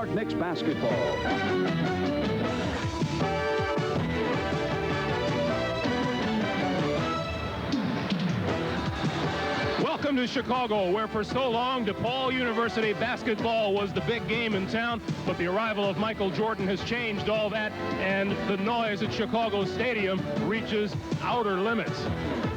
York Knicks basketball. Welcome to Chicago, where for so long DePaul University basketball was the big game in town, but the arrival of Michael Jordan has changed all that, and the noise at Chicago Stadium reaches outer limits.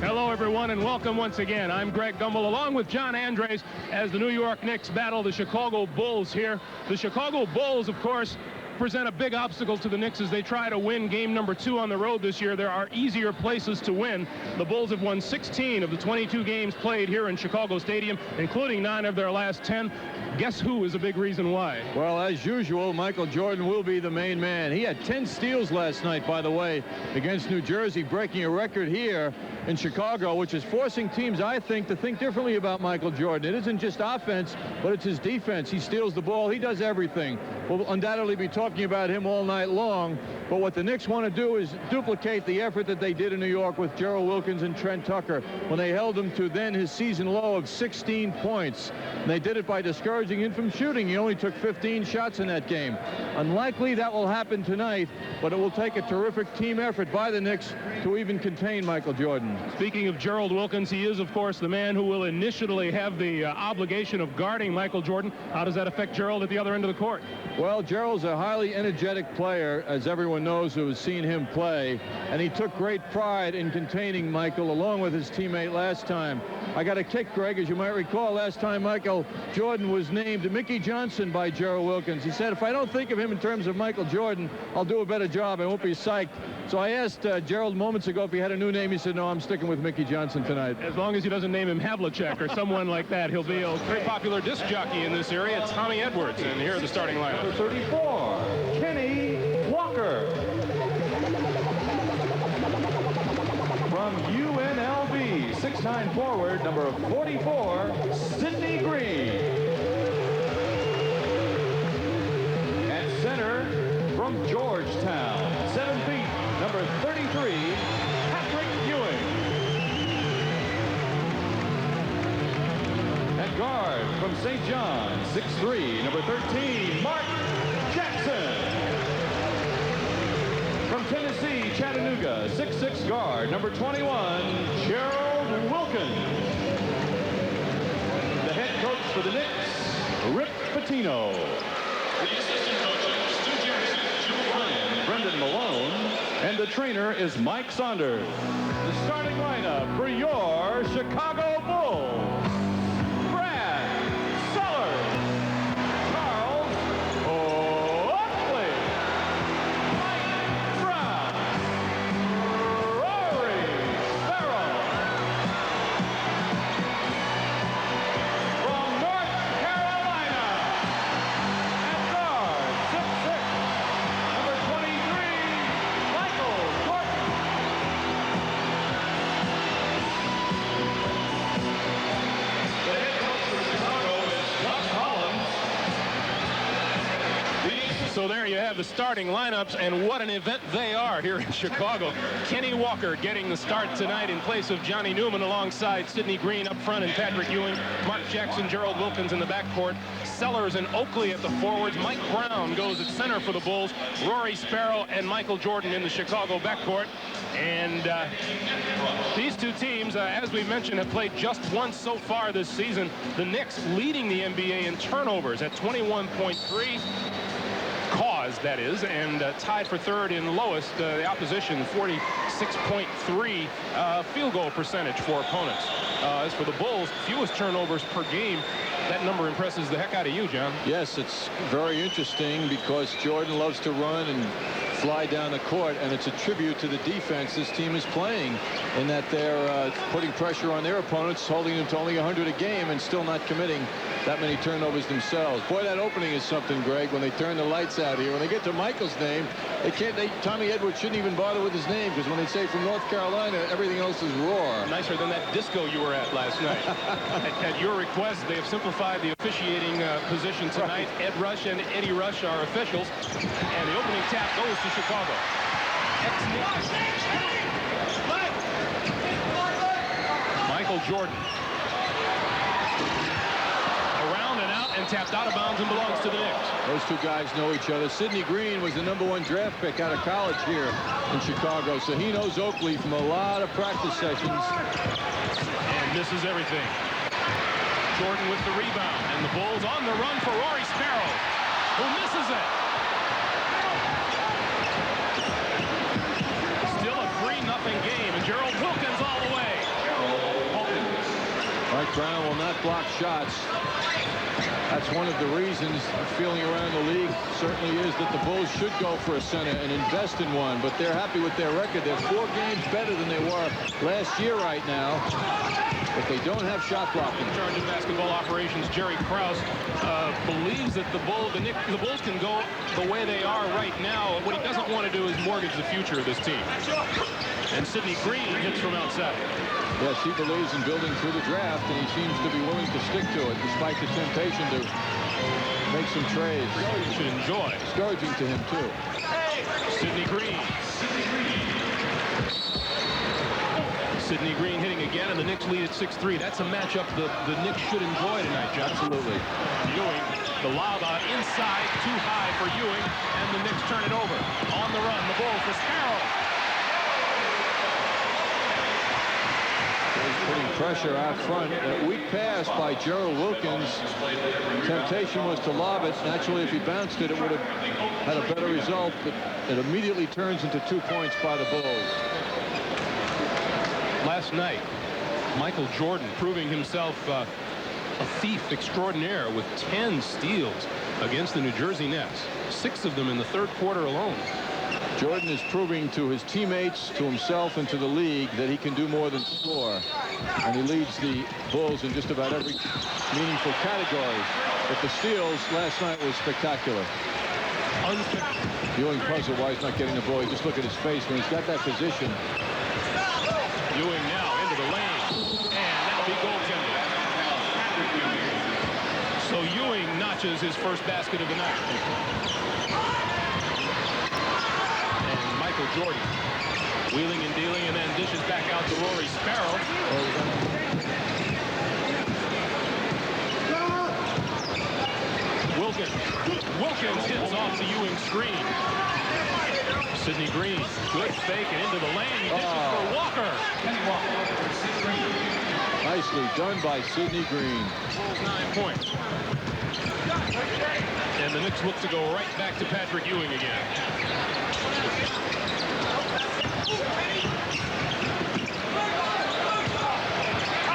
Hello, everyone, and welcome once again. I'm Greg Gumbel, along with John Andres, as the New York Knicks battle the Chicago Bulls here. The Chicago Bulls, of course, present a big obstacle to the Knicks as they try to win game number 2 on the road this year. There are easier places to win. The Bulls have won 16 of the 22 games played here in Chicago Stadium, including 9 of their last 10. Guess who is a big reason why? Well, as usual, Michael Jordan will be the main man. He had 10 steals last night, by the way, against New Jersey, breaking a record here in Chicago, which is forcing teams, I think, to think differently about Michael Jordan. It isn't just offense, but it's his defense. He steals the ball. He does everything. We'll undoubtedly be talking about him all night long, but what the Knicks want to do is duplicate the effort that they did in New York with Gerald Wilkins and Trent Tucker when they held him to then his season low of 16 points. And they did it by discouraging him from shooting. He only took 15 shots in that game. Unlikely that will happen tonight, but it will take a terrific team effort by the Knicks to even contain Michael Jordan. Speaking of Gerald Wilkins, he is, of course, the man who will initially have the obligation of guarding Michael Jordan. How does that affect Gerald at the other end of the court? Well, Gerald's a highly energetic player, as everyone knows who has seen him play, and he took great pride in containing Michael along with his teammate last time. I got a kick, Greg, as you might recall, last time Michael Jordan was named Mickey Johnson by Gerald Wilkins. He said, if I don't think of him in terms of Michael Jordan, I'll do a better job. I won't be psyched. So I asked Gerald moments ago if he had a new name. He said, no, I'm sticking with Mickey Johnson tonight. As long as he doesn't name him Havlicek or someone like that, he'll be a very popular disc jockey in this area, Tommy Edwards. And here are the starting lineup. Number 34, Kenny Walker. From UNLV, 6'9" forward, number 44, Sidney Green. At center, from Georgetown, 7 feet, number 33, Patrick Ewing. At guard, from St. John, 6'3", number 13, Mark Jackson. From Tennessee, Chattanooga, 6'6" guard, number 21, Gerald Wilkins. The head coach for the Knicks, Rick Pitino. The assistant coaches, Stu Jackson, Joe Ryan, Brendan Malone, and the trainer is Mike Saunders. The starting lineup for your Chicago Bulls. So there you have the starting lineups, and what an event they are here in Chicago. Kenny Walker getting the start tonight in place of Johnny Newman alongside Sidney Green up front and Patrick Ewing, Mark Jackson, Gerald Wilkins in the backcourt, Sellers and Oakley at the forwards. Mike Brown goes at center for the Bulls, Rory Sparrow and Michael Jordan in the Chicago backcourt. And these two teams, as we mentioned, have played just once so far this season. The Knicks leading the NBA in turnovers at 21.3. Cause, that is, and tied for third in lowest, the opposition, 46.3 field goal percentage for opponents. As for the Bulls, fewest turnovers per game. That number impresses the heck out of you, John. Yes, it's very interesting because Jordan loves to run and fly down the court, and it's a tribute to the defense this team is playing in that they're putting pressure on their opponents, holding them to only 100 a game and still not committing that many turnovers themselves. Boy, that opening is something, Greg, when they turn the lights out here. When they get to Michael's name, Tommy Edwards shouldn't even bother with his name, because when they say from North Carolina, everything else is roar. Nicer than that disco you were at last night. At your request, they have simplified the officiating position tonight. Right. Ed Rush and Eddie Rush are officials, and the opening tap goes to Chicago. Michael Jordan. Around and out and tapped out of bounds and belongs to the Knicks. Those two guys know each other. Sidney Green was the #1 draft pick out of college here in Chicago, so he knows Oakley from a lot of practice sessions. And misses everything. Jordan with the rebound, and the Bulls on the run for Rory Sparrow, who misses it. Still a 3-0 game, and Gerald Wilkins all the way. Mike Brown will not block shots. That's one of the reasons the feeling around the league certainly is that the Bulls should go for a center and invest in one, but they're happy with their record. They're 4 games better than they were last year right now, but they don't have shot blocking. In charge of basketball operations, Jerry Krause, believes that the Bulls can go the way they are right now. What he doesn't want to do is mortgage the future of this team. And Sidney Green hits from outside. Yes, he believes in building through the draft, and he seems to be willing to stick to it despite the temptation to make some trades. You should enjoy. Discouraging to him, too. Sidney Green. Sidney Green hitting again, and the Knicks lead at 6-3. That's a matchup the Knicks should enjoy tonight, John. Absolutely. Ewing, the lob out inside, too high for Ewing, and the Knicks turn it over. On the run, the Bulls for Sparrow. Putting pressure out front. That weak pass by Gerald Wilkins. Temptation was to lob it. Naturally, if he bounced it, it would have had a better result, but it immediately turns into 2 points by the Bulls. Last night, Michael Jordan proving himself a thief extraordinaire with 10 steals against the New Jersey Nets. 6 of them in the third quarter alone. Jordan is proving to his teammates, to himself, and to the league that he can do more than score. And he leads the Bulls in just about every meaningful category. But the steals last night was spectacular. Ewing puzzled why he's not getting the ball. You just look at his face when he's got that position. Ewing now into the lane, and that'll be goaltended. So Ewing notches his first basket of the night. And Michael Jordan wheeling and dealing, and then dishes back out to Rory Sparrow. Wilkins hits off the Ewing screen. Sidney Green, good fake and into the lane. He dishes for Walker. Nicely done by Sidney Green. 9 points. And the Knicks look to go right back to Patrick Ewing again.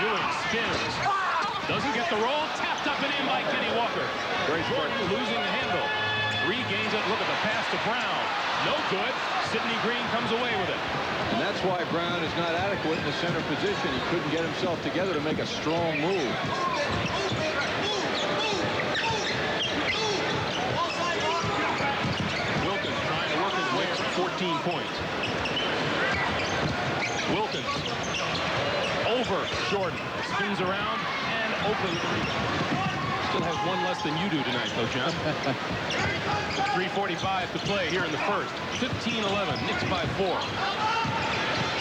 Ewing spins. Doesn't get the roll. Tapped up and in by Kenny Walker. Jordan losing the handle. Regains it. Look at the pass to Brown. No good. Sidney Green comes away with it. And that's why Brown is not adequate in the center position. He couldn't get himself together to make a strong move. Wilkins trying to work his way for 14 points. Wilkins over Jordan. Spins around, and Oakley with the rebound. Still has 1 less than you do tonight, though, John. 3:45 to play here in the first. 15-11, Knicks by 4.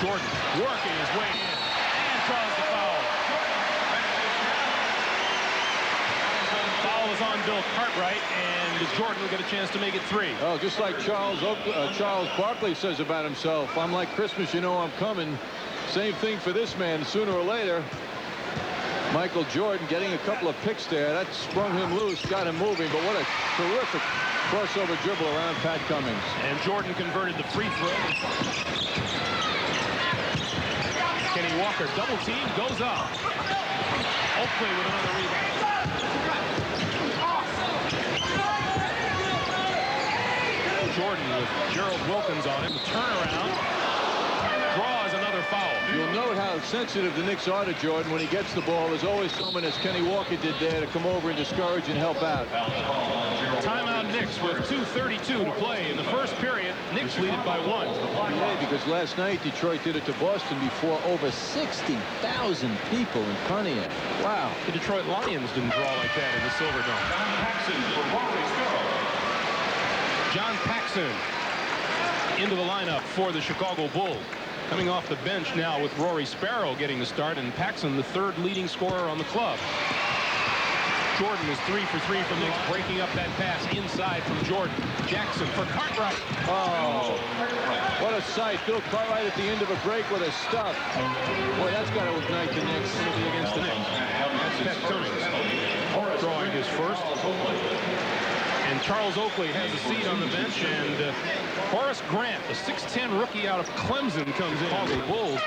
Jordan working his way in and draws the foul. Foul is on Bill Cartwright, and Jordan will get a chance to make it 3. Oh, just like Charles Barkley says about himself, I'm like Christmas, you know I'm coming. Same thing for this man. Sooner or later, Michael Jordan getting a couple of picks there. That sprung him loose, got him moving, but what a terrific crossover dribble around Pat Cummings. And Jordan converted the free throw. Kenny Walker, double team, goes up. Oakley with another rebound. Jordan with Gerald Wilkins on him. Turnaround. Draws another foul. You'll note how sensitive the Knicks are to Jordan when he gets the ball. There's always someone, as Kenny Walker did there, to come over and discourage and help out. Timeout Knicks with 2:32 to play in the first period. Knicks lead it by 1. Yeah, because last night Detroit did it to Boston before over 60,000 people in Pontiac. Wow. The Detroit Lions didn't draw like that in the Silverdome. John Paxson into the lineup for the Chicago Bulls. Coming off the bench now with Rory Sparrow getting the start, and Paxson the 3rd leading scorer on the club. Jordan is 3 for 3 from Knicks, breaking up that pass inside from Jordan. Jackson for Cartwright. Oh, what a sight. Bill Cartwright at the end of a break with a stuff. Boy, that's got to ignite the Knicks. It'll be against the Knicks. That's Pat Cummings drawing his first. And Charles Oakley has a seat on the bench. And Horace Grant, the 6'10 rookie out of Clemson, comes in on the Bulls.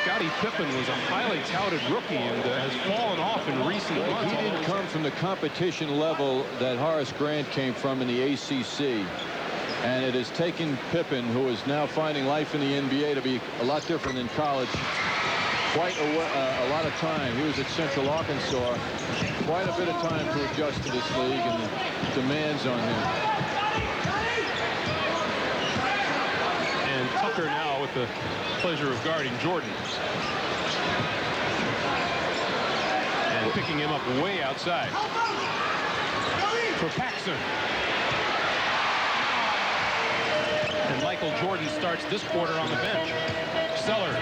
Scottie Pippen was a highly touted rookie and has fallen off in recent months. He didn't come from the competition level that Horace Grant came from in the ACC. And it has taken Pippen, who is now finding life in the NBA, to be a lot different than college. Quite a lot of time. He was at Central Arkansas. Quite a bit of time to adjust to this league and the demands on him. And Tucker now with the pleasure of guarding Jordan. And picking him up way outside. For Paxson. And Michael Jordan starts this quarter on the bench. Sellers.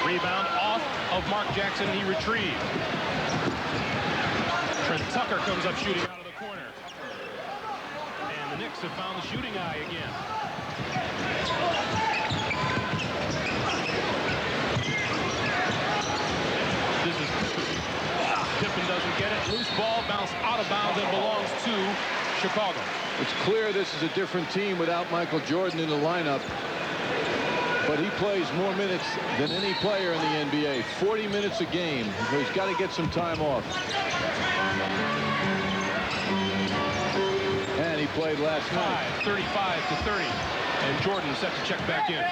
Rebound off of Mark Jackson. He retrieved. Trent Tucker comes up shooting out of the corner. And the Knicks have found the shooting eye again. This is Pippen doesn't get it. Loose ball bounced out of bounds and belongs to Chicago. It's clear this is a different team without Michael Jordan in the lineup. But he plays more minutes than any player in the NBA. 40 minutes a game. So he's got to get some time off. And he played last night. 35 to 30. And Jordan set to check back in.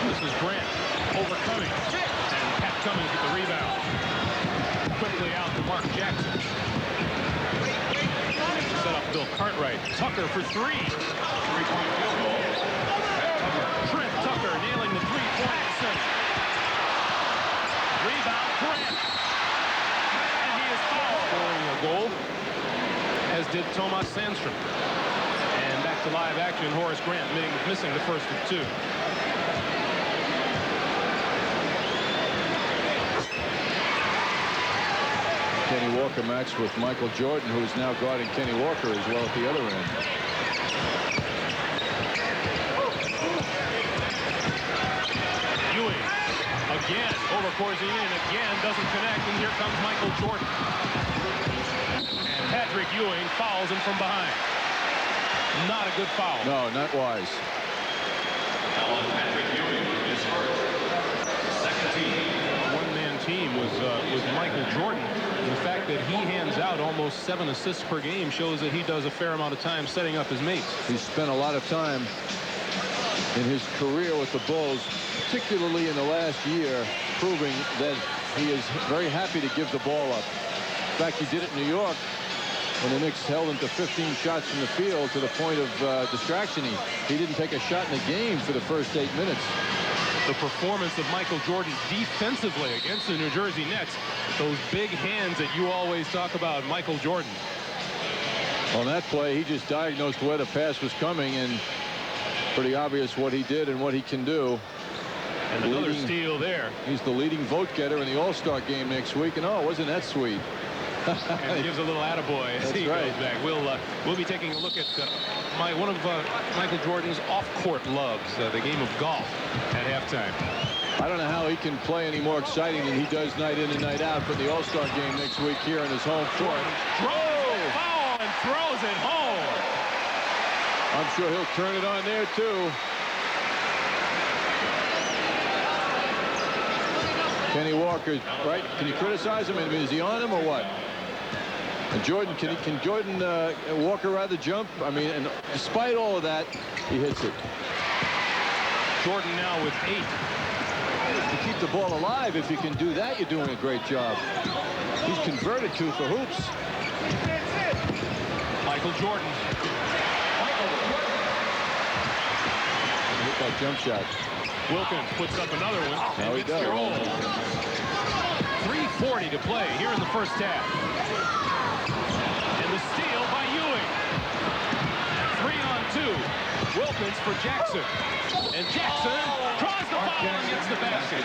This is Grant overcoming. And Pat Cummings with the rebound. Quickly out to Mark Jackson. Set up Bill Cartwright. Tucker for three. Three-point field goal. Trent Tucker nailing the three-point action. Rebound Grant. And he is fouled. Scoring a goal, as did Tomas Sandstrom. And back to live action, Horace Grant missing the first of two. Kenny Walker matched with Michael Jordan, who is now guarding Kenny Walker as well at the other end. Ewing again over Corzine and again doesn't connect, and here comes Michael Jordan. And Patrick Ewing fouls him from behind. Not a good foul. No, not wise. Patrick Ewing is hurt. Second team. One-man team was Michael Jordan. The fact that he hands out almost 7 assists per game shows that he does a fair amount of time setting up his mates. He's spent a lot of time in his career with the Bulls, particularly in the last year, proving that he is very happy to give the ball up. In fact, he did it in New York when the Knicks held him to 15 shots from the field to the point of distraction. He didn't take a shot in the game for the first 8 minutes. The performance of Michael Jordan defensively against the New Jersey Nets, those big hands that you always talk about, Michael Jordan. On that play, he just diagnosed where the pass was coming, and pretty obvious what he did and what he can do. And another steal there. He's the leading vote getter in the All-Star game next week, and oh, wasn't that sweet? And he gives a little attaboy as he goes back. We'll be taking a look at one of Michael Jordan's off-court loves, the game of golf at halftime. I don't know how he can play any more exciting than he does night in and night out, but the All-Star game next week here in his home court. Foul and throws it home. I'm sure he'll turn it on there too. Kenny Walker, right? Can you criticize him? I mean, is he on him or what? And Jordan, can Jordan Walker rather jump? I mean, and despite all of that, he hits it. Jordan now with 8. To keep the ball alive, if you can do that, you're doing a great job. He's converted 2 for hoops. Michael Jordan. Hit that jump shot. Wilkins puts up another one. Now he does. 3:40 to play here in the first half. And the steal by Ewing. 3-on-2. Wilkins for Jackson. And Jackson draws the foul. Gets the basket.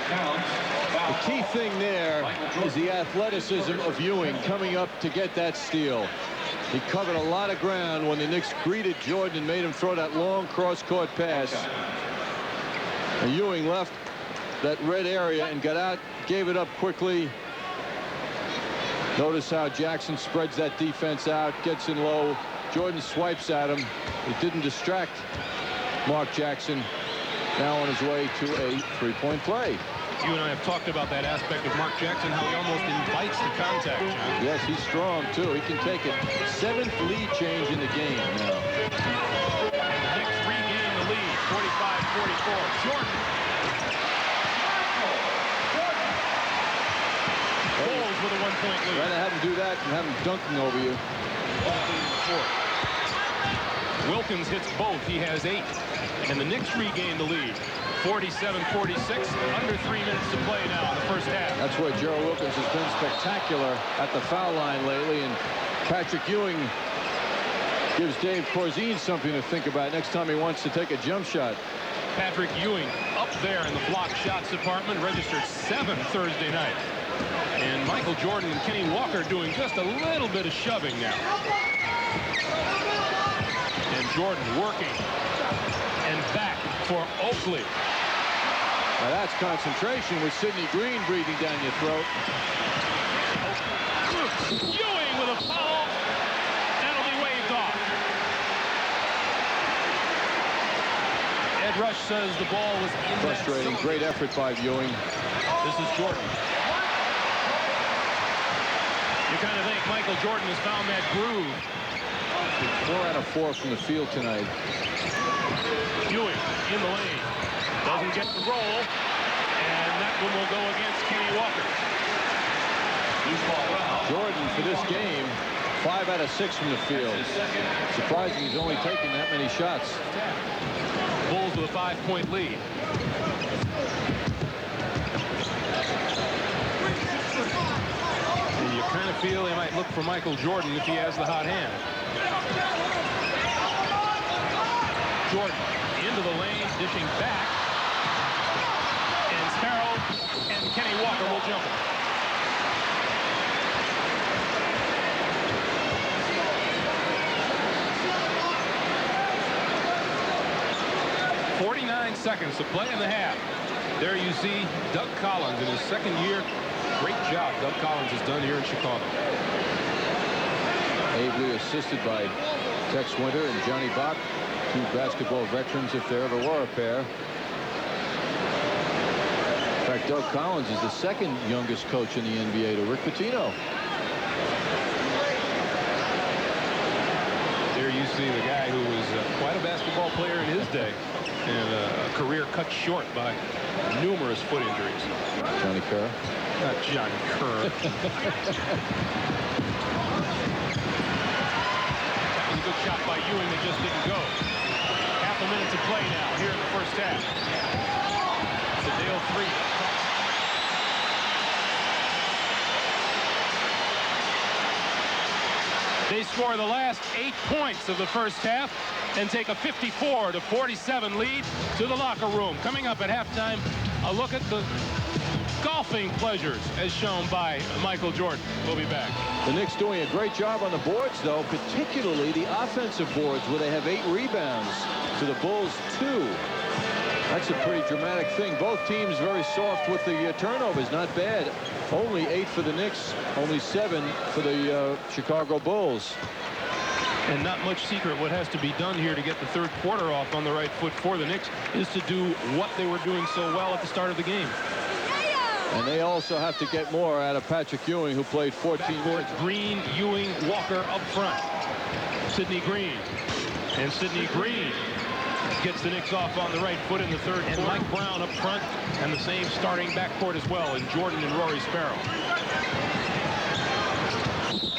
The key thing there is the athleticism of Ewing coming up to get that steal. He covered a lot of ground when the Knicks greeted Jordan and made him throw that long cross-court pass. And Ewing left that red area and got out, gave it up quickly. Notice how Jackson spreads that defense out, gets in low. Jordan swipes at him. It didn't distract Mark Jackson. Now on his way to a three-point play. You and I have talked about that aspect of Mark Jackson, how he almost invites the contact, John. Yes, he's strong, too. He can take it. 7th lead change in the game now. Knicks regain the lead, 45-44. Jordan. Bulls with a 1-point lead. Rather have him do that and have him dunking over you. Wilkins hits both. He has 8. And the Knicks regain the lead. 47-46. Under 3 minutes to play now in the first half. That's where Gerald Wilkins has been spectacular at the foul line lately. And Patrick Ewing gives Dave Corzine something to think about next time he wants to take a jump shot. Patrick Ewing up there in the block shots department, registered 7 Thursday night. And Michael Jordan and Kenny Walker doing just a little bit of shoving now. And Jordan working. And back for Oakley. Now that's concentration with Sidney Green breathing down your throat. Ewing with a foul. That'll be waved off. Ed Rush says the ball was in. Frustrating. Great effort by Ewing. This is Jordan. You kind of think Michael Jordan has found that groove. 4 out of 4 from the field tonight. Ewing in the lane. Doesn't get the roll. And that one will go against Kenny Walker. Jordan for this game, 5 out of 6 from the field. Surprising he's only taken that many shots. Bulls with a 5-point lead. And you kind of feel they might look for Michael Jordan if he has the hot hand. Jordan into the lane, dishing back. And Sparrow and Kenny Walker will jump it. .49 seconds to play in the half. There you see Doug Collins in his second year. Great job Doug Collins has done here in Chicago. Ably assisted by Tex Winter and Johnny Bach, 2 basketball veterans if there ever were a pair. In fact, Doug Collins is the 2nd youngest coach in the NBA to Rick Pitino. There you see the guy who was quite a basketball player in his day, and a career cut short by numerous foot injuries. Johnny Kerr. Not Johnny Kerr. That was a good shot by Ewing that just didn't go. Half a minute to play now here in the first half. It's a Dale 3. They score the last 8 points of the first half and take a 54-47 lead to the locker room. Coming up at halftime, a look at the golfing pleasures as shown by Michael Jordan. We'll be back. The Knicks doing a great job on the boards, though, particularly the offensive boards, where they have 8 rebounds to the Bulls 2. That's a pretty dramatic thing. Both teams very soft with the turnovers. Not bad. Only 8 for the Knicks, only 7 for the Chicago Bulls. And not much secret what has to be done here to get the third quarter off on the right foot for the Knicks is to do what they were doing so well at the start of the game. And they also have to get more out of Patrick Ewing, who played 14 minutes. Green, Ewing, Walker up front. Sidney Green. And Sidney Green gets the Knicks off on the right foot in the third quarter. And Mike Brown up front, and the same starting backcourt as well in Jordan and Rory Sparrow.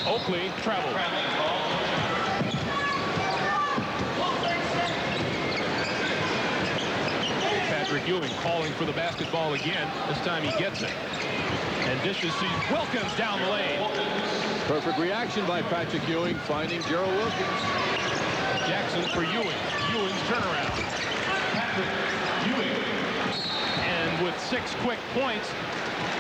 Oakley travels. Patrick Ewing calling for the basketball again. This time he gets it. And dishes to Wilkins down the lane. Perfect reaction by Patrick Ewing, finding Gerald Wilkins. Jackson for Ewing. Ewing's turnaround. Patrick Ewing. And 6 quick points.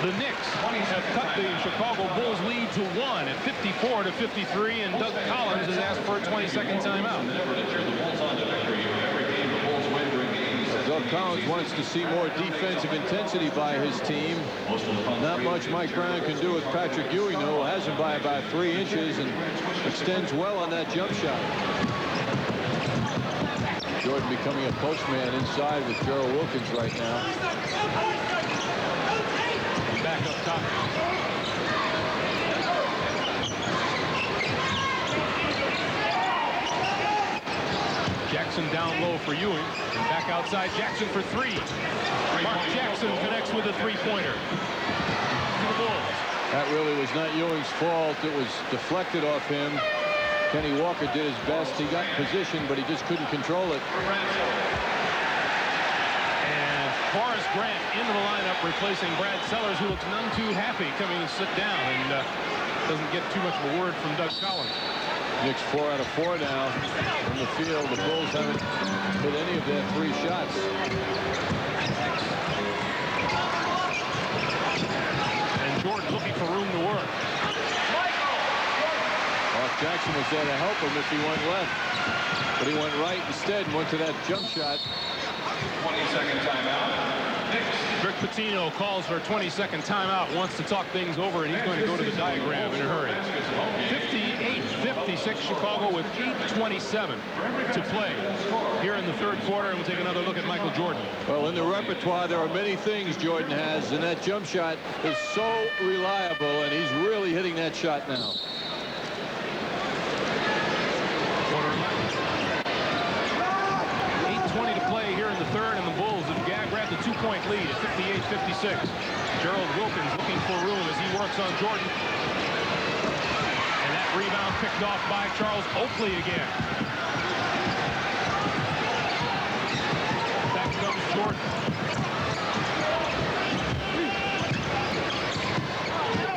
The Knicks have cut the Chicago Bulls lead to 1 at 54-53, and Doug Collins has asked for a 20-second timeout. Doug Collins wants to see more defensive intensity by his team. Not much Mike Brown can do with Patrick Ewing, who has him by about 3 inches and extends well on that jump shot. Jordan becoming a postman inside with Gerald Wilkins right now. Back up top. Jackson down low for Ewing. And back outside, Jackson for 3. Mark Jackson connects with a 3-pointer. To the Bulls. That really was not Ewing's fault. It was deflected off him. Kenny Walker did his best. He got in position, but he just couldn't control it. And Horace Grant into the lineup, replacing Brad Sellers, who looks none too happy coming to sit down and doesn't get too much of a word from Doug Collins. Knicks 4 out of 4 now in the field. The Bulls haven't hit any of their 3 shots. And Jordan looking for room to work. Jackson was there to help him if he went left, but he went right instead and went to that jump shot. 20-second timeout. Rick Pitino calls for a 20-second timeout, wants to talk things over, and he's going to go to the diagram in a hurry. 58-56 Chicago with 8:27 to play here in the third quarter, and we'll take another look at Michael Jordan. Well, in the repertoire, there are many things Jordan has, and that jump shot is so reliable, and he's really hitting that shot now. 8:20 to play here in the third, and the Bulls have grabbed a 2-point lead at 58-56. Gerald Wilkins looking for room as he works on Jordan. And that rebound picked off by Charles Oakley again. Back comes Jordan.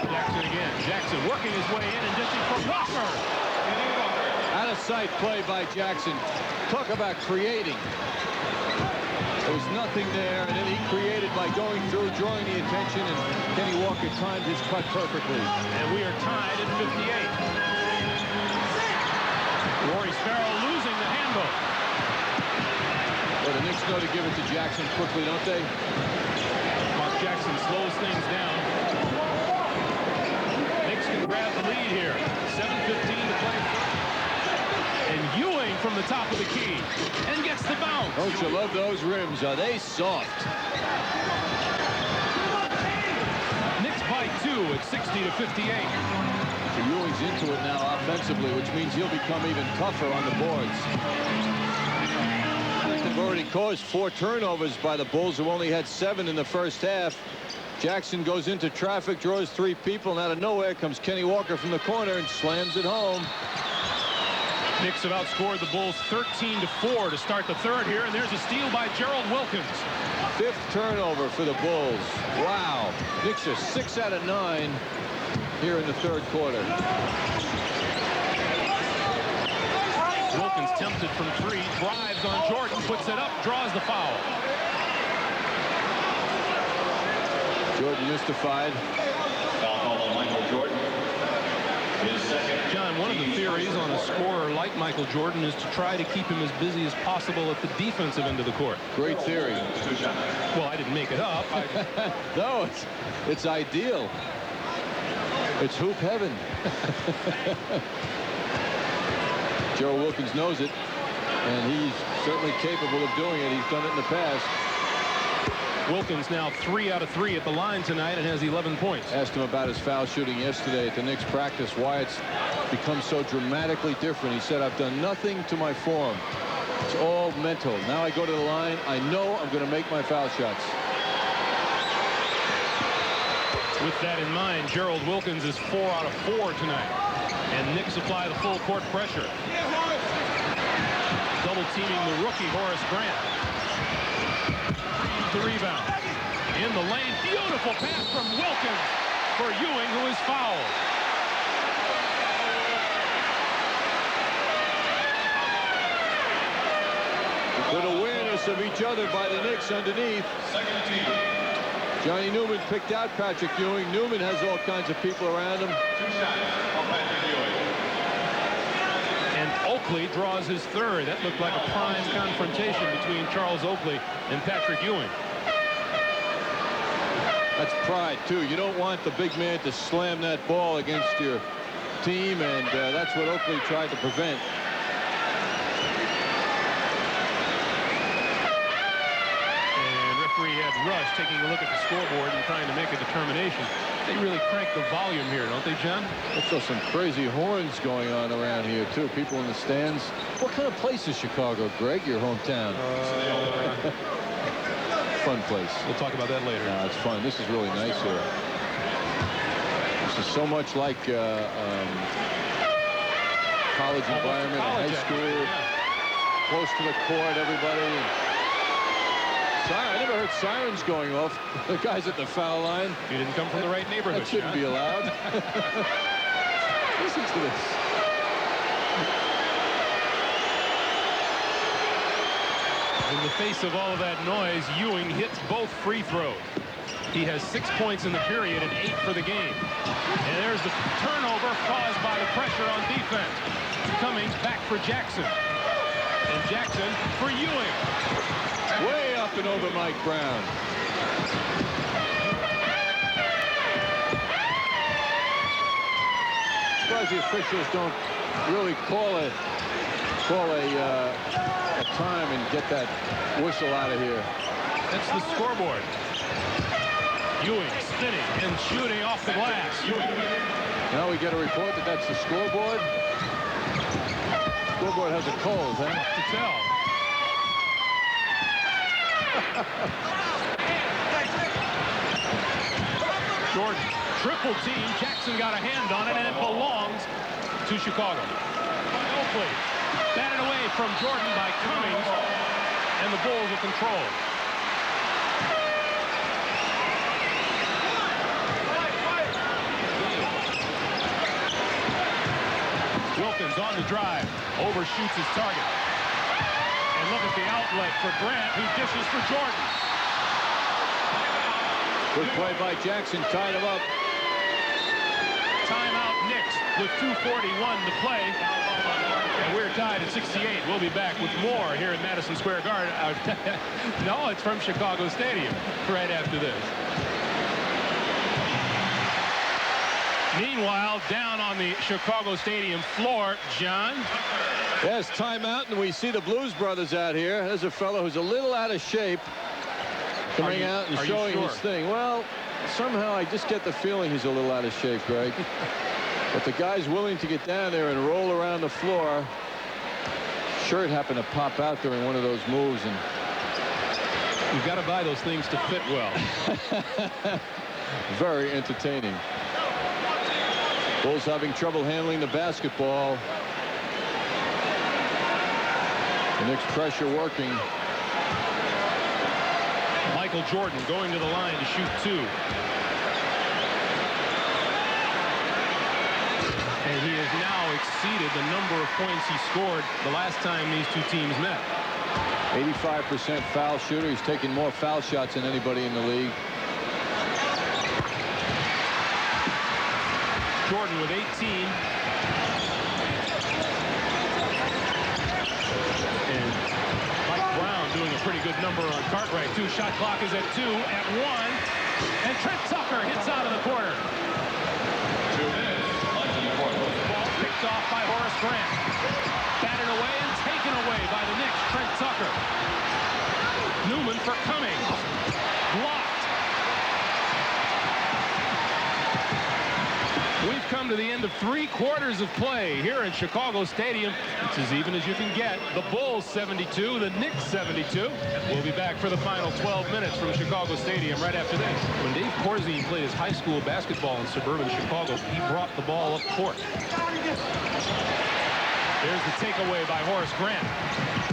Jackson again. Jackson working his way in and dishing for Walker. Out of sight play by Jackson. Talk about creating. There was nothing there, and then he created by going through, drawing the attention, and Kenny Walker timed his cut perfectly. And we are tied at 58. Rory Sparrow losing the handle. Well, the Knicks know to give it to Jackson quickly, don't they? Mark Jackson slows things down. Knicks can grab the lead here. 7:15 to play. And Ewing from the top of the key and gets the bounce. Don't you love those rims? Are they soft? Knicks by 2 at 60-58. So Ewing's into it now offensively, which means he'll become even tougher on the boards. They've already caused 4 turnovers by the Bulls, who only had 7 in the first half. Jackson goes into traffic, draws 3 people, and out of nowhere comes Kenny Walker from the corner and slams it home. Knicks have outscored the Bulls 13-4 to start the third here, and there's a steal by Gerald Wilkins. 5th turnover for the Bulls. Wow. Knicks are 6 out of 9 here in the third quarter. Wilkins tempted from 3, drives on Jordan, puts it up, draws the foul. Jordan mystified. Foul call on Michael Jordan. John, one of the theories on a scorer like Michael Jordan is to try to keep him as busy as possible at the defensive end of the court. Great theory. Well, I didn't make it up. No, it's ideal. It's hoop heaven. Gerald Wilkins knows it, and he's certainly capable of doing it. He's done it in the past. Wilkins now 3 out of 3 at the line tonight and has 11 points. Asked him about his foul shooting yesterday at the Knicks practice, why it's become so dramatically different. He said, I've done nothing to my form. It's all mental. Now I go to the line. I know I'm going to make my foul shots. With that in mind, Gerald Wilkins is 4 out of 4 tonight. And Knicks apply the full court pressure. Double teaming the rookie Horace Grant. The rebound in the lane. Beautiful pass from Wilkins for Ewing, who is fouled. Good awareness of each other by the Knicks underneath. Second team. Johnny Newman picked out Patrick Ewing. Newman has all kinds of people around him. 2 shots on Patrick Ewing. And Oakley draws his third. That looked like a prime confrontation between Charles Oakley and Patrick Ewing. That's pride, too. You don't want the big man to slam that ball against your team, and that's what Oakley tried to prevent. And referee had Rush taking a look at the scoreboard and trying to make a determination. They really crank the volume here, don't they, John? Also some crazy horns going on around here, too. People in the stands. What kind of place is Chicago, Greg, your hometown? Fun place. We'll talk about that later. No, it's fun. This is really nice here. This is so much like college environment, high school. Yeah. Close to the court, everybody. I never heard sirens going off. The guys at the foul line. You didn't come from the right neighborhood. That shouldn't be allowed. Listen to this. In the face of all of that noise, Ewing hits both free throws. He has 6 points in the period and 8 for the game. And there's the turnover caused by the pressure on defense. Cummings back for Jackson. And Jackson for Ewing. Way up and over Mike Brown. Surprised the officials don't really call a time and get that whistle out of here. That's the scoreboard. Ewing spinning and shooting off the glass. Now we get a report that that's the scoreboard. Scoreboard has a cold, huh? To tell. Jordan, triple team. Jackson got a hand on it, and it belongs to Chicago. Oakley, batted away from Jordan by Cummings, and the Bulls will control. Wilkins on the drive, overshoots his target. And look at the outlet for Grant, who dishes for Jordan. Good play by Jackson, tied him up. Timeout Knicks with 2:41 to play. And we're tied at 68. We'll be back with more here at Madison Square Garden. No, it's from Chicago Stadium right after this. Meanwhile, down on the Chicago Stadium floor, John. Yes, timeout, and we see the Blues Brothers out here. There's a fellow who's a little out of shape coming out and showing his thing. Well, somehow I just get the feeling he's a little out of shape, Greg. But the guy's willing to get down there and roll around the floor. Shirt happened to pop out during one of those moves, and you've got to buy those things to fit well. Very entertaining. Bulls having trouble handling the basketball. The Knicks pressure working. Michael Jordan going to the line to shoot 2. And he has now exceeded the number of points he scored the last time these two teams met. 85% foul shooter. He's taken more foul shots than anybody in the league. Jordan with 18. And Mike Brown doing a pretty good number on Cartwright, too. Shot clock is at 2, at 1. And Trent Tucker hits out of the corner. 2 minutes left in the quarter. Ball picked off by Horace Grant. Batted away and taken away by the Knicks. Trent Tucker. Newman for Cummings. Blocked. We've come to the end of 3 quarters of play here in Chicago Stadium. It's as even as you can get. The Bulls 72, the Knicks 72. We'll be back for the final 12 minutes from Chicago Stadium right after this. When Dave Corzine played his high school basketball in suburban Chicago, he brought the ball up court. There's the takeaway by Horace Grant.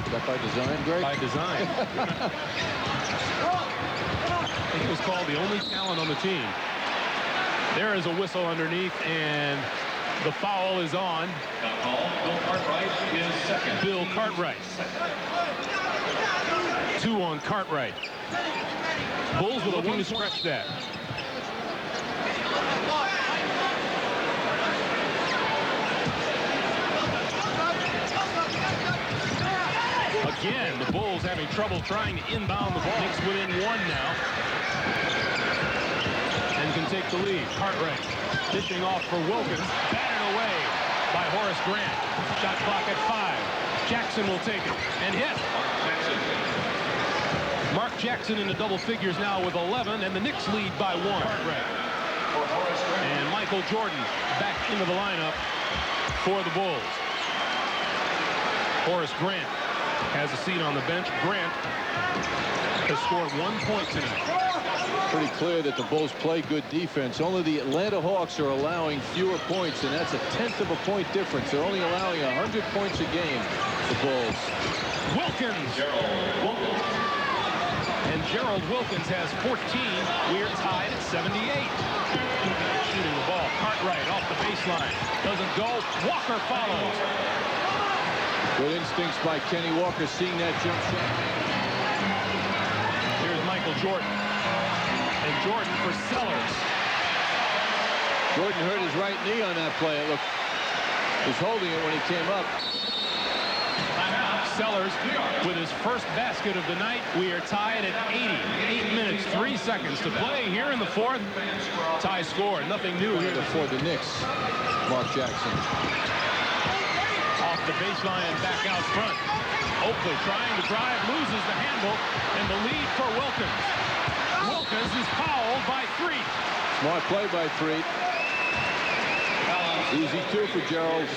Is that by design, Greg? By design. I think he was called the only talent on the team. There is a whistle underneath, and the foul is on. Bill Cartwright is second. Bill Cartwright. 2 on Cartwright. Bulls will looking to stretch that. Again, the Bulls having trouble trying to inbound the ball. Knicks within 1 now. And can take the lead. Cartwright dishing off for Wilkins. Batted away by Horace Grant. Shot clock at 5. Jackson will take it and hit. Mark Jackson into double figures now with 11, and the Knicks lead by 1. And Michael Jordan back into the lineup for the Bulls. Horace Grant has a seat on the bench. Grant has scored 1 point tonight. Pretty clear that the Bulls play good defense. Only the Atlanta Hawks are allowing fewer points, and that's a 1/10 of a point difference. They're only allowing 100 points a game, the Bulls. Wilkins. And Gerald Wilkins has 14. We're tied at 78. Shooting the ball. Cartwright off the baseline. Doesn't go. Walker follows. Good instincts by Kenny Walker, seeing that jump shot. Here's Michael Jordan. And Jordan for Sellers. Jordan hurt his right knee on that play. It looked, he was holding it when he came up. Sellers with his first basket of the night. We are tied at 80. 8 minutes, 3 seconds to play here in the 4th. Tie score. Nothing new here. For the Knicks, Mark Jackson. Off the baseline, back out front. Oakley trying to drive, loses the handle, and the lead for Wilkins. Wilkins is fouled by 3. Smart play by 3. Easy 2 for Gerald.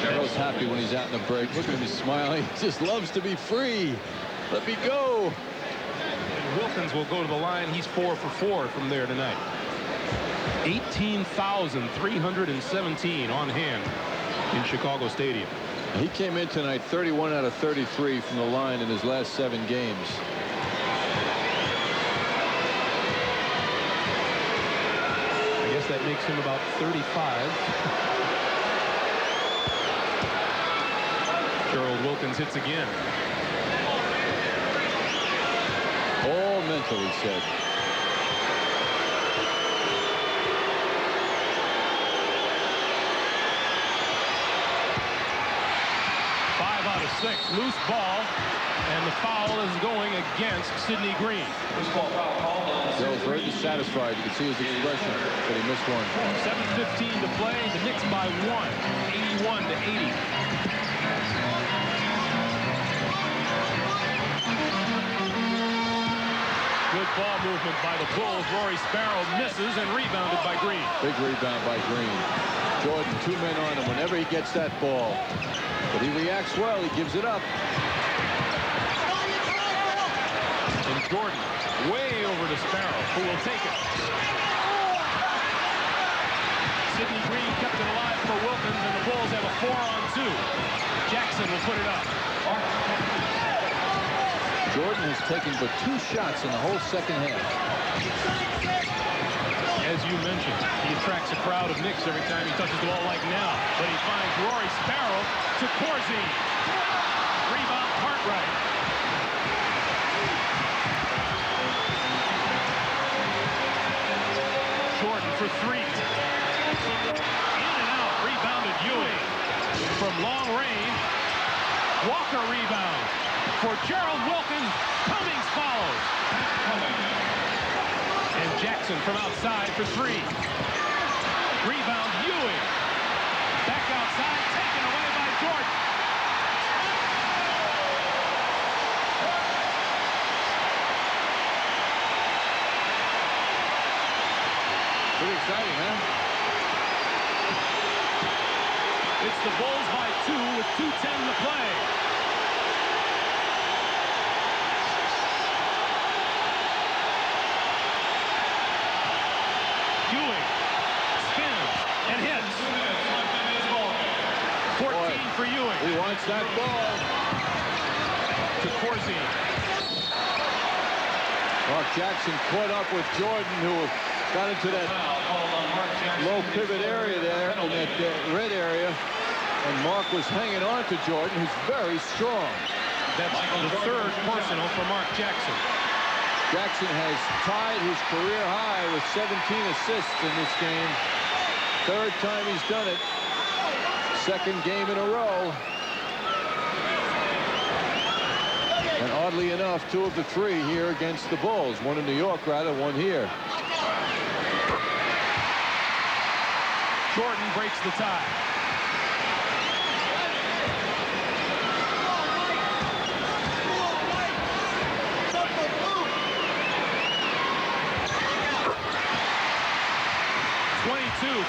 Gerald's happy when he's out in the break. Look at him, he's smiling. He just loves to be free. Let me go. And Wilkins will go to the line. He's 4 for 4 from there tonight. 18,317 on hand in Chicago Stadium. He came in tonight 31 out of 33 from the line in his last 7 games. I guess that makes him about 35. Gerald Wilkins hits again. All mental, he said. Six, loose ball, and the foul is going against Sidney Green. Gerald's very dissatisfied. You can see his expression, but he missed one. 7:15 to play. The Knicks by 1, 81 to 80. Good ball movement by the Bulls. Rory Sparrow misses and rebounded by Green. Big rebound by Green. Jordan, 2 men on him whenever he gets that ball. But he reacts well. He gives it up. And Jordan way over to Sparrow, who will take it. Sidney Green kept it alive for Wilkins, and the Bulls have a 4-on-2. Jackson will put it up. Jordan has taken but 2 shots in the whole second half. As you mentioned, he attracts a crowd of Knicks every time he touches the ball like now. But he finds Rory Sparrow to Corzine. Rebound Cartwright. Jordan for 3. In and out. Rebounded Ewing. From long range. Walker rebound. For Gerald Wilkins. Cummings follows. And Jackson from outside for 3. Rebound Ewing. Back outside, taken away by Jordan. Pretty exciting, huh? It's the Bulls by 2 with 2:10 to play. Ewing spins and hits. 14 for Ewing. He wants that ball. To Corzine. Mark Jackson caught up with Jordan, who got into that low pivot area there in that red area. And Mark was hanging on to Jordan, who's very strong. That's the third personal for Mark Jackson. Jackson has tied his career high with 17 assists in this game. Third time he's done it. Second game in a row. And oddly enough, 2 of the 3 here against the Bulls. One in New York, rather, one here. Jordan breaks the tie.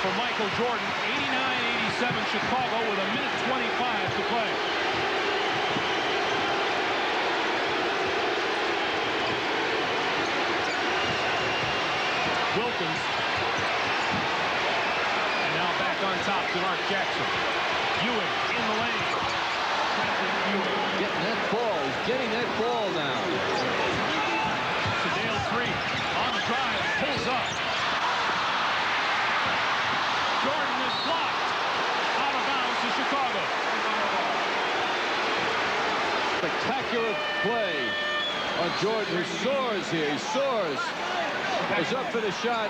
For Michael Jordan, 89-87 Chicago with a minute 25 to play. Wilkins. And now back on top to Mark Jackson. Ewing in the lane. Getting that ball. He's getting that ball now. Sedale 3 on the drive. Pulls up. Jordan is blocked. Out of bounds to Chicago. Spectacular play on Jordan, who soars here. He soars. Is up for the shot.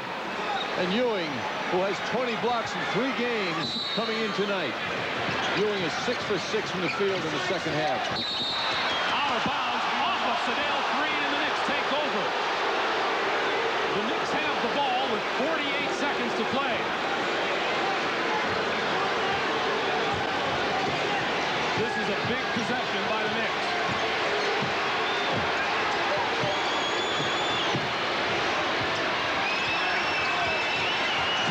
And Ewing, who has 20 blocks in 3 games coming in tonight. Ewing is 6 for 6 from the field in the second half. Out of bounds. Off of Sedale 3, and the Knicks take over. The Knicks have the ball with 48 seconds to play. This is a big possession by the Knicks.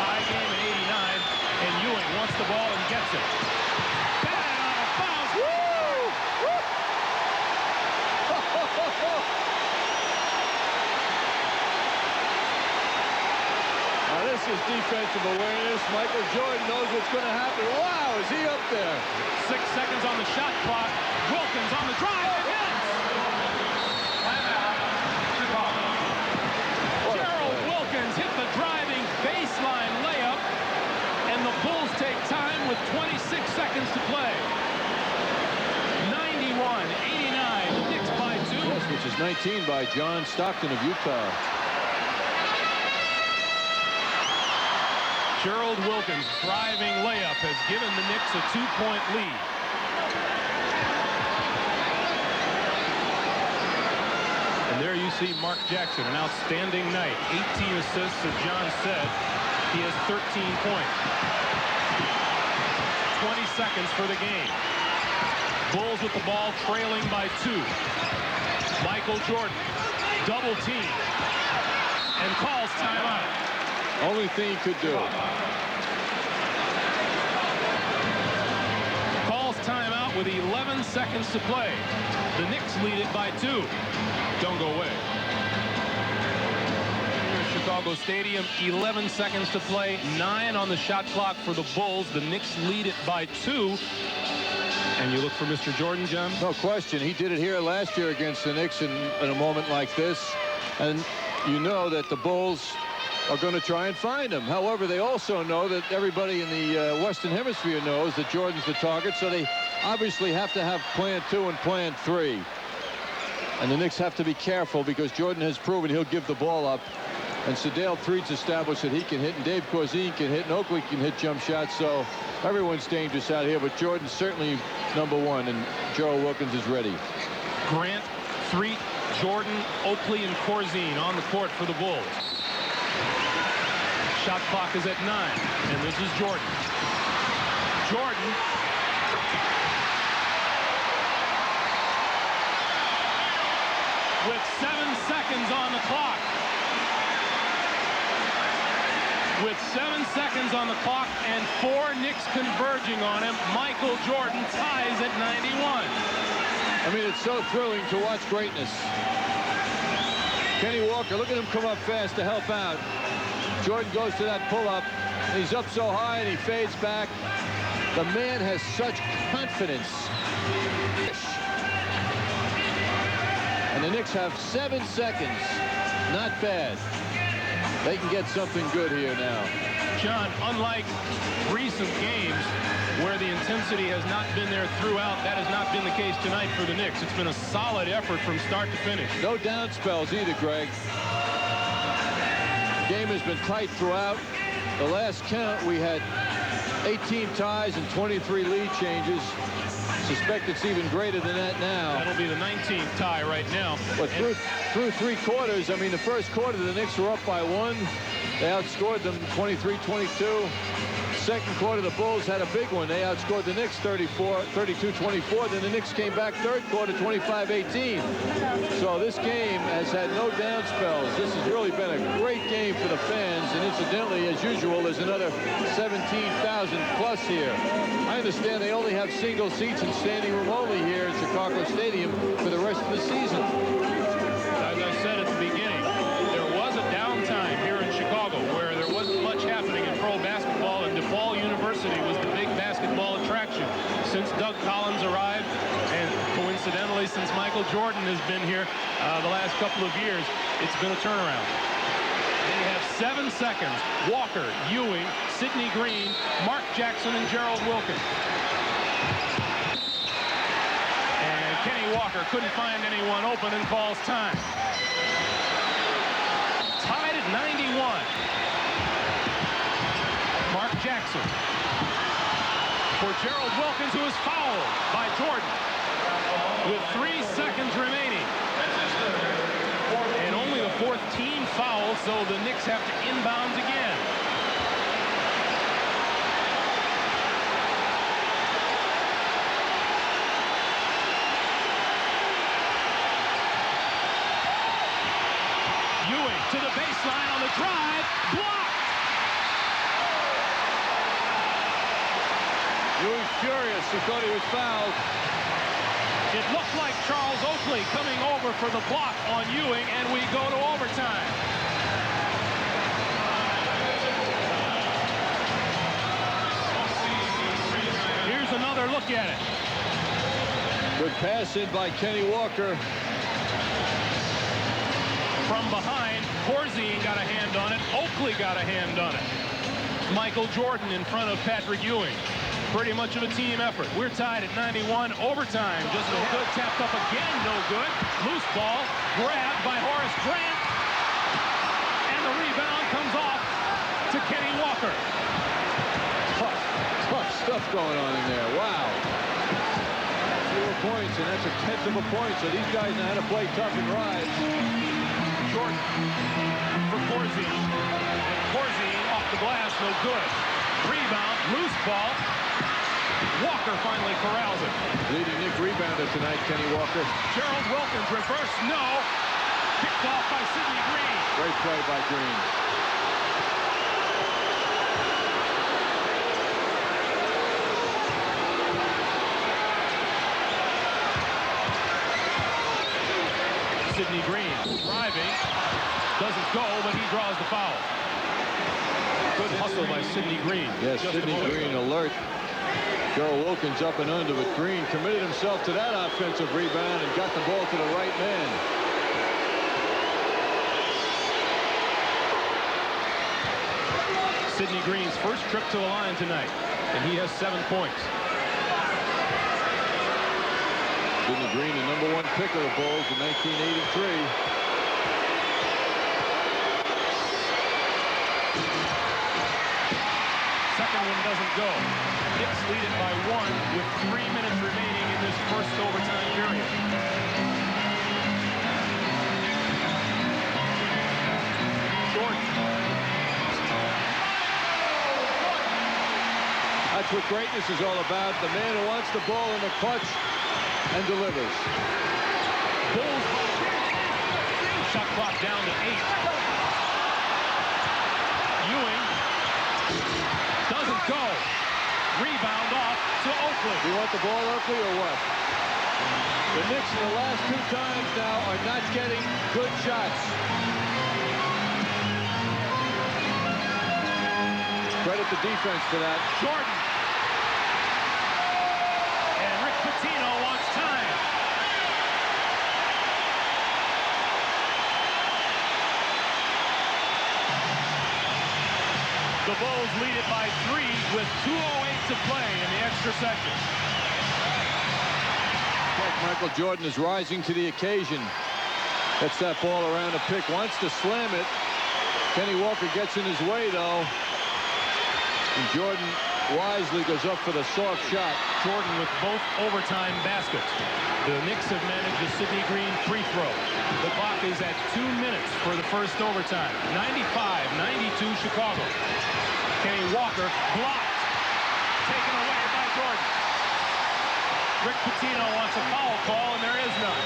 Tie game at 89, and Ewing wants the ball and gets it. Batted out of bounds. Woo! Woo! Now this is defensive awareness. Michael Jordan knows what's going to happen. Wow, is he up there? 6 seconds on the shot clock. Wilkins on the drive. Gerald Wilkins hit the driving baseline layup, and the Bulls take time with 26 seconds to play. 91-89, the Knicks by 2. Yes, which is 19 by John Stockton of Utah. Gerald Wilkins' driving layup has given the Knicks a 2-point lead. And there you see Mark Jackson, an outstanding night. 18 assists, as John said. He has 13 points. 20 seconds for the game. Bulls with the ball trailing by 2. Michael Jordan, double team, and calls timeout. Only thing he could do. Calls timeout with 11 seconds to play. The Knicks lead it by 2. Don't go away. Here at Chicago Stadium, 11 seconds to play, 9 on the shot clock for the Bulls. The Knicks lead it by 2. And you look for Mr. Jordan, John? No question. He did it here last year against the Knicks in a moment like this. And you know that the Bulls are going to try and find him. However, they also know that everybody in the Western Hemisphere knows that Jordan's the target, so they obviously have to have plan 2 and plan 3. And the Knicks have to be careful because Jordan has proven he'll give the ball up. And Sedale 3's established that he can hit, and Dave Corzine can hit, and Oakley can hit jump shots, so everyone's dangerous out here, but Jordan's certainly #1, and Gerald Wilkins is ready. Grant, Threet, Jordan, Oakley, and Corzine on the court for the Bulls. Shot clock is at 9, and this is Jordan. Jordan. With 7 seconds on the clock. With 7 seconds on the clock and 4 Knicks converging on him, Michael Jordan ties at 91. I mean, it's so thrilling to watch greatness. Kenny Walker, look at him come up fast to help out. Jordan goes to that pull-up. He's up so high and he fades back. The man has such confidence. And the Knicks have 7 seconds. Not bad. They can get something good here now. John, unlike recent games where the intensity has not been there throughout, that has not been the case tonight for the Knicks. It's been a solid effort from start to finish. No down spells either, Greg. The game has been tight throughout. The last count, we had 18 ties and 23 lead changes. Suspect it's even greater than that now. That'll be the 19th tie right now. But through 3 quarters, I mean, the first quarter, the Knicks were up by 1. They outscored them 23-22. Second quarter, the Bulls had a big one. They outscored the Knicks 32-24. Then the Knicks came back third quarter 25-18. So this game has had no down spells. This has really been a great game for the fans. And incidentally, as usual, there's another 17,000 plus here. I understand they only have single seats and standing room only here in Chicago Stadium for the rest of the season. As I said at the beginning, there was a downtime here in Chicago where there wasn't much happening in pro basketball, and DePaul University was the big basketball attraction since Doug Collins arrived, and coincidentally since Michael Jordan has been here the last couple of years. It's been a turnaround. They have 7 seconds. Walker, Ewing, Sidney Green, Mark Jackson, and Gerald Wilkins. And Kenny Walker couldn't find anyone open and calls time. Tied at 91. Mark Jackson for Gerald Wilkins, who is fouled by Jordan with 3 seconds remaining. And only the 4th team foul, so the Knicks have to inbound again. Ewing to the baseline on the drive, blocked. Ewing furious. He thought he was fouled. It looked like Charles Oakley coming over for the block on Ewing, and we go to overtime. Here's another look at it. Good pass in by Kenny Walker. From behind, Corzine got a hand on it. Oakley got a hand on it. Michael Jordan in front of Patrick Ewing. Pretty much of a team effort. We're tied at 91. Overtime, just no good. Tapped up again, no good. Loose ball, grabbed by Horace Grant. And the rebound comes off to Kenny Walker. Tough stuff going on in there. Wow. Fewer points, and that's a 1/10 of a point. So these guys know how to play tough and ride. Short for Corzine. And Corzine off the glass, no good. Rebound, loose ball. Walker finally corrals it. Leading Knick rebounder tonight, Kenny Walker. Gerald Wilkins, reverse, no. Picked off by Sidney Green. Great play by Green. Sidney Green driving. Doesn't go, but he draws the foul. Good hustle by Sidney Green. Yes, Sidney Green alert. Gerald Wilkins up and under, but Green committed himself to that offensive rebound and got the ball to the right man. Sidney Green's first trip to the line tonight, and he has 7 points. Sidney Green, the #1 pick of the Bulls in 1983. Second one doesn't go. Knicks lead it by 1 with 3 minutes remaining in this first overtime period. Short. That's what greatness is all about. The man who wants the ball in the clutch and delivers. Bulls. Shot clock down to 8. Ewing doesn't go. Rebound off to Oakley. You want the ball, Oakley, or what? The Knicks in the last 2 times now are not getting good shots. Credit the defense for that. Jordan. And Rick Pitino wants time. The the Bulls lead it by 3 with 2:08 to play in the extra session. Michael Jordan is rising to the occasion. Gets that ball around the pick, wants to slam it. Kenny Walker gets in his way, though. And Jordan wisely goes up for the soft shot. Jordan with both overtime baskets. The Knicks have managed a Sidney Green free throw. The clock is at 2 minutes for the first overtime. 95-92 Chicago. Kenny Walker blocked. Taken away by Jordan. Rick Pitino wants a foul call, and there is none.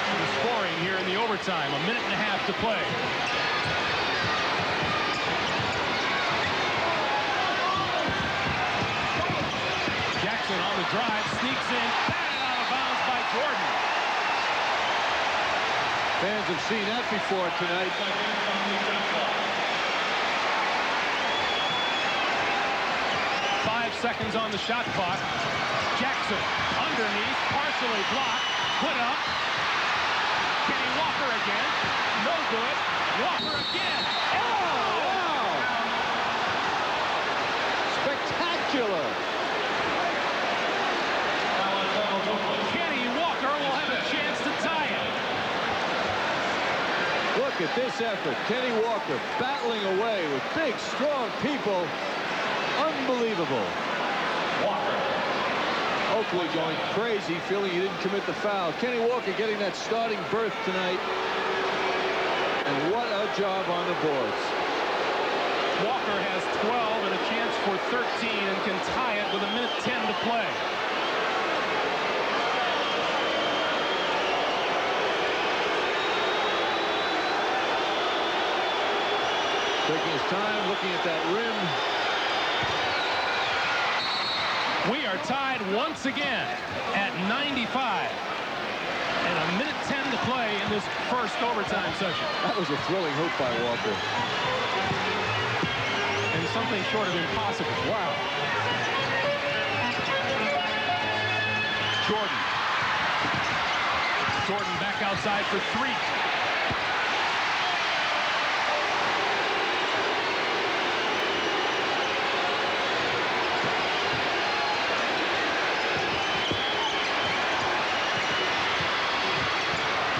The scoring here in the overtime, 1.5 minutes to play. Jackson on the drive, sneaks in, batted out of bounds by Jordan. Fans have seen that before tonight. Seconds on the shot clock. Jackson underneath, partially blocked, put up. Kenny Walker again. No good. Walker again. Oh, wow. Spectacular. Kenny Walker will have a chance to tie it. Look at this effort. Kenny Walker battling away with big, strong people. Unbelievable. Walker. Oakley going crazy, feeling he didn't commit the foul. Kenny Walker getting that starting berth tonight. And what a job on the boards. Walker has 12 and a chance for 13 and can tie it with 1:10 to play. Taking his time, looking at that rim. We are tied once again at 95. And 1:10 to play in this first overtime session. That was a thrilling hoop by Walker. And something short of impossible. Wow. Jordan. Jordan back outside for 3.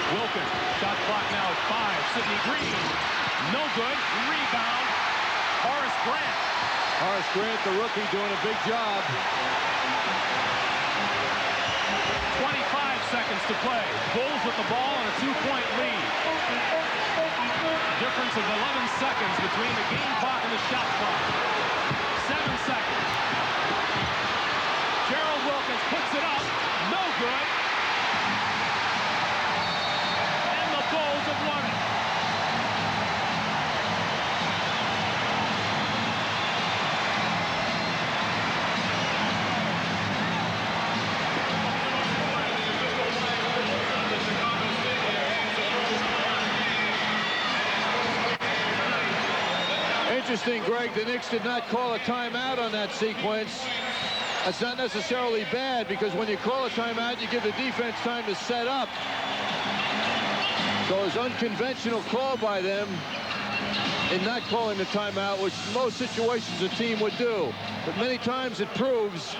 Wilkins, shot clock now at 5. Sidney Green, no good. Rebound, Horace Grant. Horace Grant, the rookie, doing a big job. 25 seconds to play. Bulls with the ball and a 2-point lead. Difference of 11 seconds between the game clock and the shot clock. 7 seconds. Gerald Wilkins puts it up. No good. Bulls have won it. Interesting, Greg, the Knicks did not call a timeout on that sequence. That's not necessarily bad, because when you call a timeout, you give the defense time to set up. So it was unconventional call by them in not calling the timeout, which most situations a team would do. But many times it proves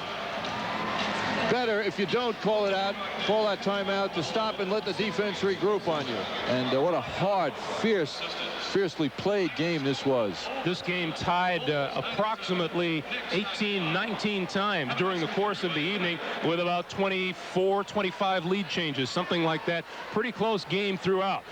better if you don't call it out, call that timeout to stop and let the defense regroup on you. And what a hard, fiercely played game this was. This game tied approximately 18-19 times during the course of the evening, with about 24, 25 lead changes, something like that. Pretty close game throughout.